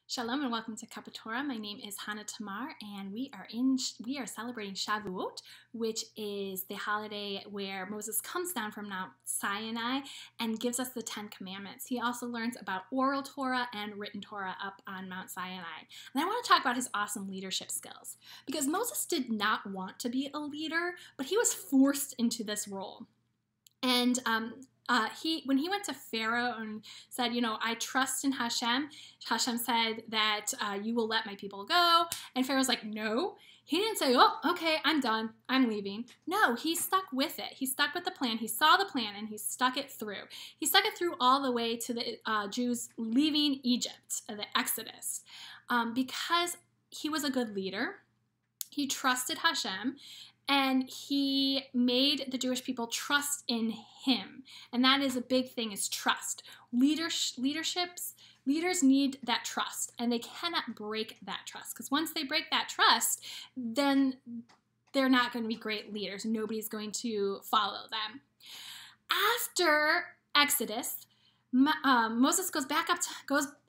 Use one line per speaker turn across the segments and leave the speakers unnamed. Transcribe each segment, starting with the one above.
Shalom and welcome to Cuppa Torah. My name is Hannah Tamar, and we are celebrating Shavuot, which is the holiday where Moses comes down from Mount Sinai and gives us the 10 Commandments. He also learns about oral Torah and written Torah up on Mount Sinai. And I want to talk about his awesome leadership skills, because Moses did not want to be a leader, but he was forced into this role. And when he went to Pharaoh and said, I trust in Hashem, Hashem said that you will let my people go. And Pharaoh's like, no. He didn't say, oh, okay, I'm done, I'm leaving. No, he stuck with it. He stuck with the plan. He saw the plan and he stuck it through. He stuck it through all the way to the Jews leaving Egypt, the Exodus, because he was a good leader. He trusted Hashem. And he made the Jewish people trust in him. And that is a big thing, is trust. Leaders need that trust, and they cannot break that trust. Because once they break that trust, then they're not going to be great leaders. Nobody's going to follow them. After Exodus, Moses goes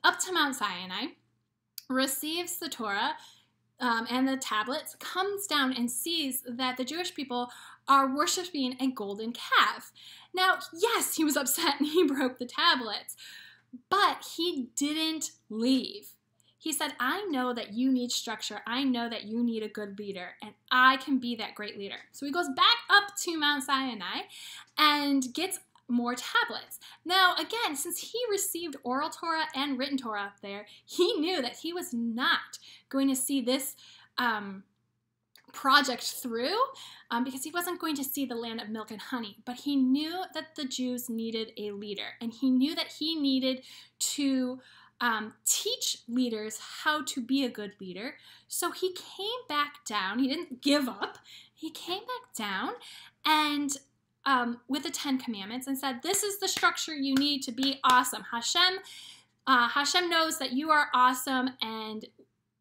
up to Mount Sinai, receives the Torah, and the tablets, comes down and sees that the Jewish people are worshiping a golden calf. Now, yes, he was upset and he broke the tablets, but he didn't leave. He said, I know that you need structure. I know that you need a good leader, and I can be that great leader. So he goes back up to Mount Sinai and gets more tablets. Now, again, since he received oral Torah and written Torah up there, he knew that he was not going to see this project through because he wasn't going to see the land of milk and honey. But he knew that the Jews needed a leader, and he knew that he needed to teach leaders how to be a good leader. So he came back down. He didn't give up. He came back down and with the 10 Commandments and said, this is the structure you need to be awesome. Hashem knows that you are awesome, and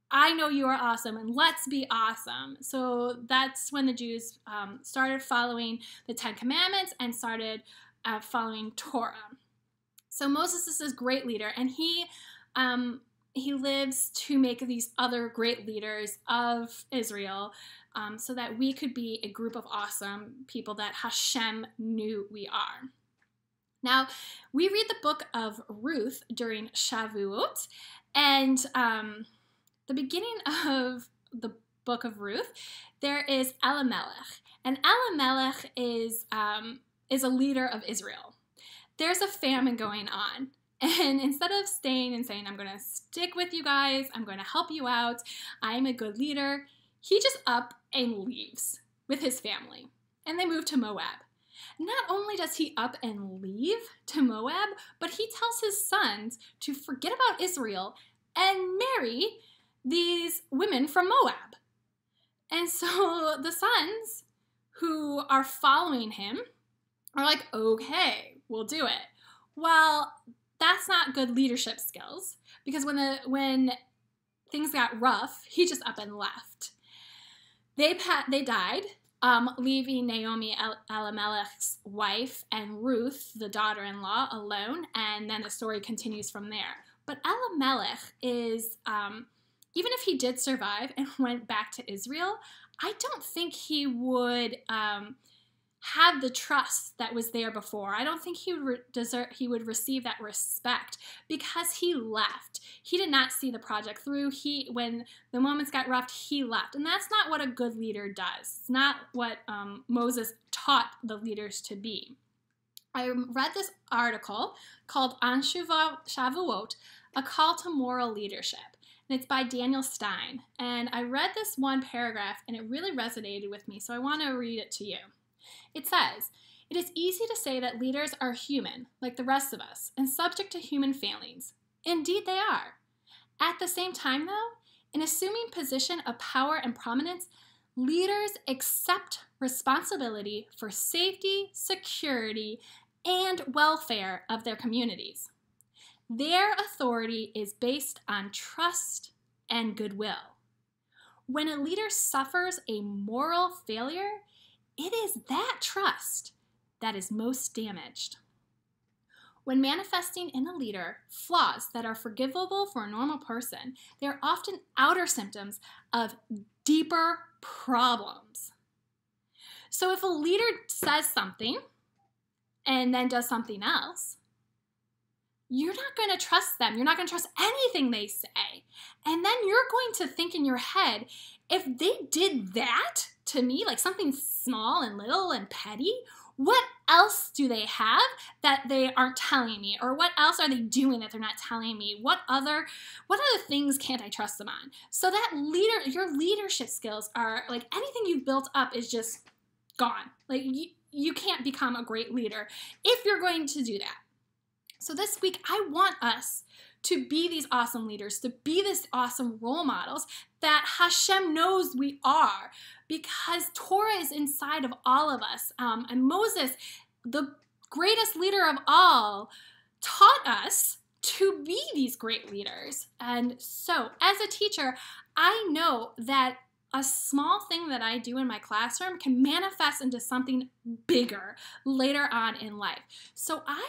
I know you are awesome, and let's be awesome. So that's when the Jews started following the 10 Commandments and started following Torah. So Moses is this great leader, and he lives to make these other great leaders of Israel, so that we could be a group of awesome people that Hashem knew we are. Now, we read the book of Ruth during Shavuot, and the beginning of the book of Ruth, there is Elimelech, and Elimelech is a leader of Israel. There's a famine going on. And instead of staying and saying, I'm going to stick with you guys, I'm going to help you out, I'm a good leader, he just up and leaves with his family. And they move to Moab. Not only does he up and leave to Moab, but he tells his sons to forget about Israel and marry these women from Moab. And so the sons who are following him are like, okay, we'll do it. Well, that's not good leadership skills, because when things got rough, he just up and left. They died, leaving Naomi, Elimelech's wife, and Ruth, the daughter-in-law, alone, and then the story continues from there. But Elimelech is, even if he did survive and went back to Israel, I don't think he would had the trust that was there before. I don't think he would receive that respect, because he left. He did not see the project through. When the moments got rough, he left. And that's not what a good leader does. It's not what Moses taught the leaders to be. I read this article called On Shavuot, A Call to Moral Leadership. And it's by Daniel Stein. And I read this one paragraph, and it really resonated with me, so I want to read it to you. It says, it is easy to say that leaders are human, like the rest of us, and subject to human failings. Indeed they are. At the same time, though, in assuming position of power and prominence, leaders accept responsibility for safety, security, and welfare of their communities. Their authority is based on trust and goodwill. When a leader suffers a moral failure, it is that trust that is most damaged. When manifesting in a leader flaws that are forgivable for a normal person, they are often outer symptoms of deeper problems. So if a leader says something and then does something else, you're not going to trust them. You're not going to trust anything they say. And then you're going to think in your head, if they did that to me, like something small and little and petty, what else do they have that they aren't telling me? Or what else are they doing that they're not telling me? What other things can't I trust them on? So that your leadership skills are like anything you've built up is just gone. Like you can't become a great leader if you're going to do that. So this week, I want us to be these awesome leaders, to be these awesome role models that Hashem knows we are, because Torah is inside of all of us. And Moses, the greatest leader of all, taught us to be these great leaders. And so, as a teacher, I know that a small thing that I do in my classroom can manifest into something bigger later on in life. So I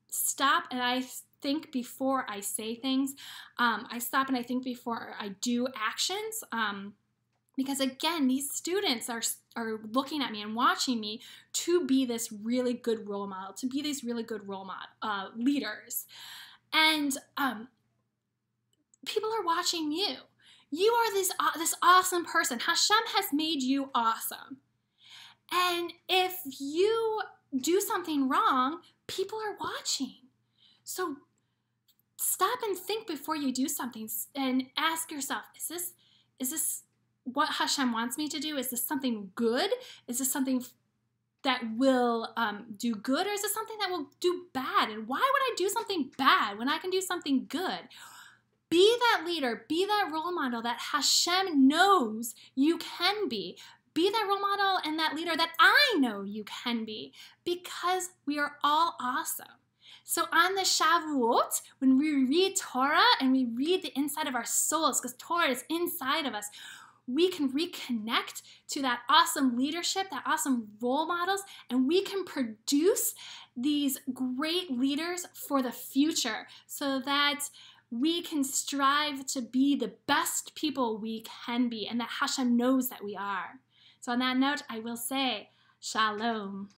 stop and I think before I say things. I stop and I think before I do actions. Because again, these students are looking at me and watching me to be this really good role model, to be these really good role model leaders. And people are watching you. You are this awesome person. Hashem has made you awesome. And if you do something wrong, people are watching. So stop and think before you do something and ask yourself, is this what Hashem wants me to do? Is this something good? Is this something that will do good, or is this something that will do bad? And why would I do something bad when I can do something good? Be that leader, be that role model that Hashem knows you can be. Be that role model and that leader that I know you can be, because we are all awesome. So on the Shavuot, when we read Torah and we read the inside of our souls, because Torah is inside of us, we can reconnect to that awesome leadership, that awesome role models, and we can produce these great leaders for the future so that we can strive to be the best people we can be and that Hashem knows that we are. So on that note, I will say, Shalom.